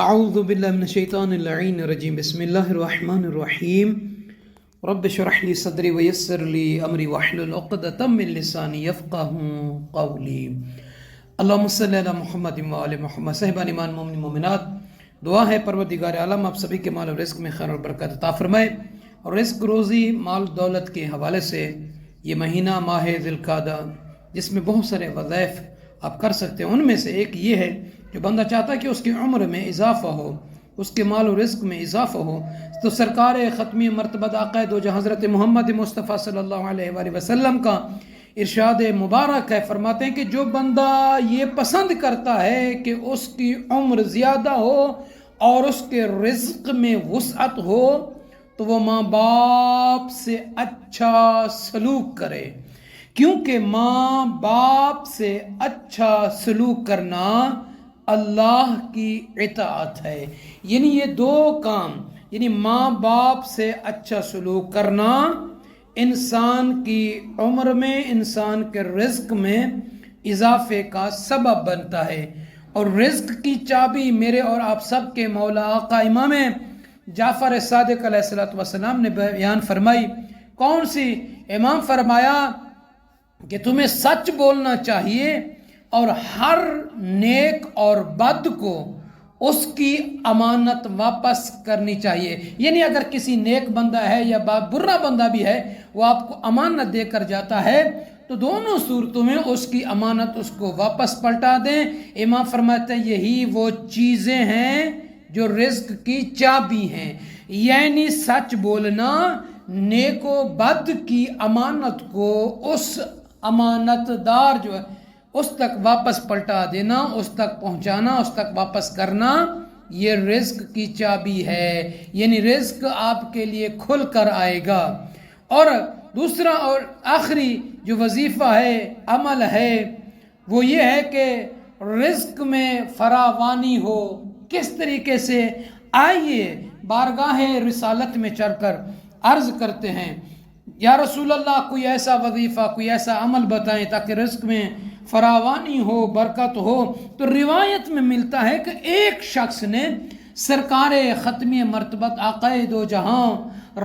اعوذ باللہ من الشیطان اللعین الرجیم بسم اللہ الرحمن الرحیم رب اشرح لی صدری ویسر لی امری واحلل عقدۃ من لسانی یفقہوا قولی اللہم صلی علی محمد وآل محمد۔ صاحبان ایمان مومن مومنات، دعا ہے پروردگار عالم آپ سبھی کے مال و رزق میں خیر اور برکت عطا فرمائے، اور رزق روزی مال دولت کے حوالے سے یہ مہینہ ماہ ذی القعدہ جس میں بہت سارے وظائف آپ کر سکتے ہیں، ان میں سے ایک یہ ہے جو بندہ چاہتا ہے کہ اس کی عمر میں اضافہ ہو، اس کے مال و رزق میں اضافہ ہو، تو سرکار ختمی مرتبہ آقا دو جہاں حضرت محمد مصطفیٰ صلی اللہ علیہ وآلہ وسلم کا ارشاد مبارک ہے، فرماتے ہیں کہ جو بندہ یہ پسند کرتا ہے کہ اس کی عمر زیادہ ہو اور اس کے رزق میں وسعت ہو تو وہ ماں باپ سے اچھا سلوک کرے، کیونکہ ماں باپ سے اچھا سلوک کرنا اللہ کی اطاعت ہے۔ یعنی یہ دو کام، یعنی ماں باپ سے اچھا سلوک کرنا انسان کی عمر میں، انسان کے رزق میں اضافے کا سبب بنتا ہے۔ اور رزق کی چابی میرے اور آپ سب کے مولا آقا امام جعفر صادق علیہ السلام نے بیان فرمائی۔ کون سی؟ امام فرمایا کہ تمہیں سچ بولنا چاہیے اور ہر نیک اور بد کو اس کی امانت واپس کرنی چاہیے۔ یعنی اگر کسی نیک بندہ ہے یا برا بندہ بھی ہے، وہ آپ کو امانت دے کر جاتا ہے تو دونوں صورتوں میں اس کی امانت اس کو واپس پلٹا دیں۔ امام فرماتے ہیں یہی وہ چیزیں ہیں جو رزق کی چابی ہیں، یعنی سچ بولنا، نیک و بد کی امانت کو اس امانت دار جو ہے اس تک واپس پلٹا دینا، اس تک پہنچانا، اس تک واپس کرنا، یہ رزق کی چابی ہے۔ یعنی رزق آپ کے لیے کھل کر آئے گا۔ اور دوسرا اور آخری جو وظیفہ ہے، عمل ہے، وہ یہ ہے کہ رزق میں فراوانی ہو۔ کس طریقے سے؟ آئیے بارگاہ رسالت میں چڑھ کر عرض کرتے ہیں یا رسول اللہ کوئی ایسا وظیفہ، کوئی ایسا عمل بتائیں تاکہ رزق میں فراوانی ہو، برکت ہو۔ تو روایت میں ملتا ہے کہ ایک شخص نے سرکار ختمی مرتبت آقا دو جہاں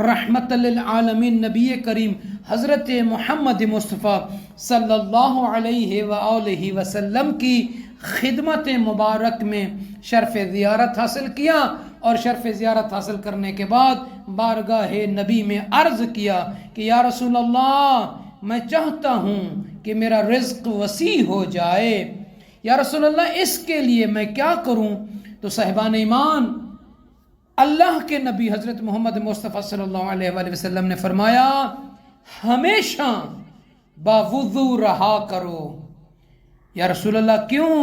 رحمت للعالمین نبی کریم حضرت محمد مصطفیٰ صلی اللہ علیہ وآلہ وسلم کی خدمت مبارک میں شرف زیارت حاصل کیا، اور شرف زیارت حاصل کرنے کے بعد بارگاہ نبی میں عرض کیا کہ یا رسول اللہ میں چاہتا ہوں کہ میرا رزق وسیع ہو جائے، یا رسول اللہ اس کے لیے میں کیا کروں؟ تو صاحبان ایمان، اللہ کے نبی حضرت محمد مصطفیٰ صلی اللہ علیہ وآلہ وسلم نے فرمایا ہمیشہ باوضو رہا کرو۔ یا رسول اللہ کیوں؟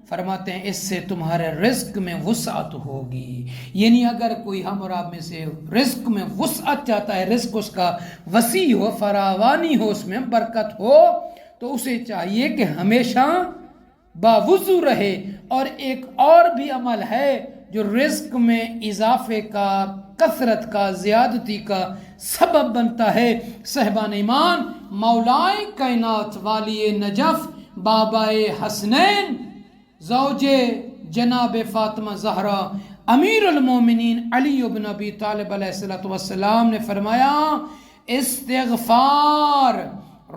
فرماتے ہیں اس سے تمہارے رزق میں وسعت ہوگی۔ یعنی اگر کوئی ہم اور آپ میں سے رزق میں وسعت چاہتا ہے، رزق اس کا وسیع ہو، فراوانی ہو، اس میں برکت ہو، تو اسے چاہیے کہ ہمیشہ باوضو رہے۔ اور ایک اور بھی عمل ہے جو رزق میں اضافے کا، کثرت کا، زیادتی کا سبب بنتا ہے۔ صاحبان ایمان، مولائے کائنات والی نجف بابائے حسنین زوج جناب فاطمہ زہرا امیر المومنین علی بن ابی طالب علیہ السلام نے فرمایا استغفار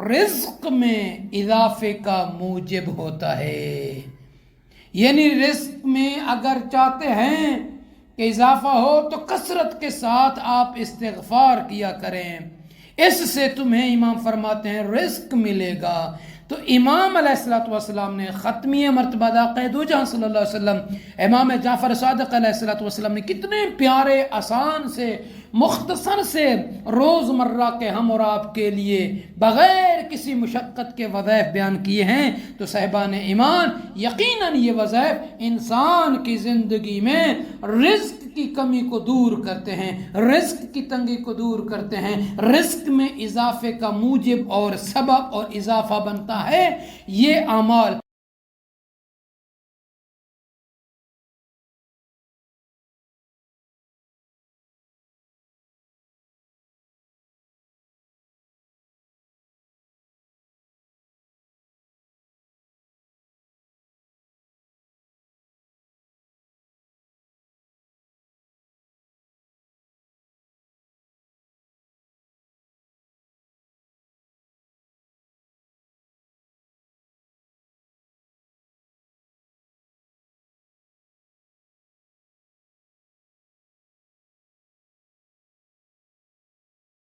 رزق میں اضافے کا موجب ہوتا ہے۔ یعنی رزق میں اگر چاہتے ہیں کہ اضافہ ہو تو کثرت کے ساتھ آپ استغفار کیا کریں، اس سے تمہیں امام فرماتے ہیں رزق ملے گا۔ تو امام علیہ السلام نے ختمی مرتبہ آقا دو جہاں صلی اللہ علیہ وسلم امام جعفر صادق علیہ السلام نے کتنے پیارے، آسان سے، مختصر سے روز مرہ کے ہم اور آپ کے لیے بغیر کسی مشقت کے وظائف بیان کیے ہیں۔ تو صاحبان ایمان، یقیناً یہ وظائف انسان کی زندگی میں رزق کی کمی کو دور کرتے ہیں، رزق کی تنگی کو دور کرتے ہیں، رزق میں اضافے کا موجب اور سبب اور اضافہ بنتا ہے۔ یہ اعمال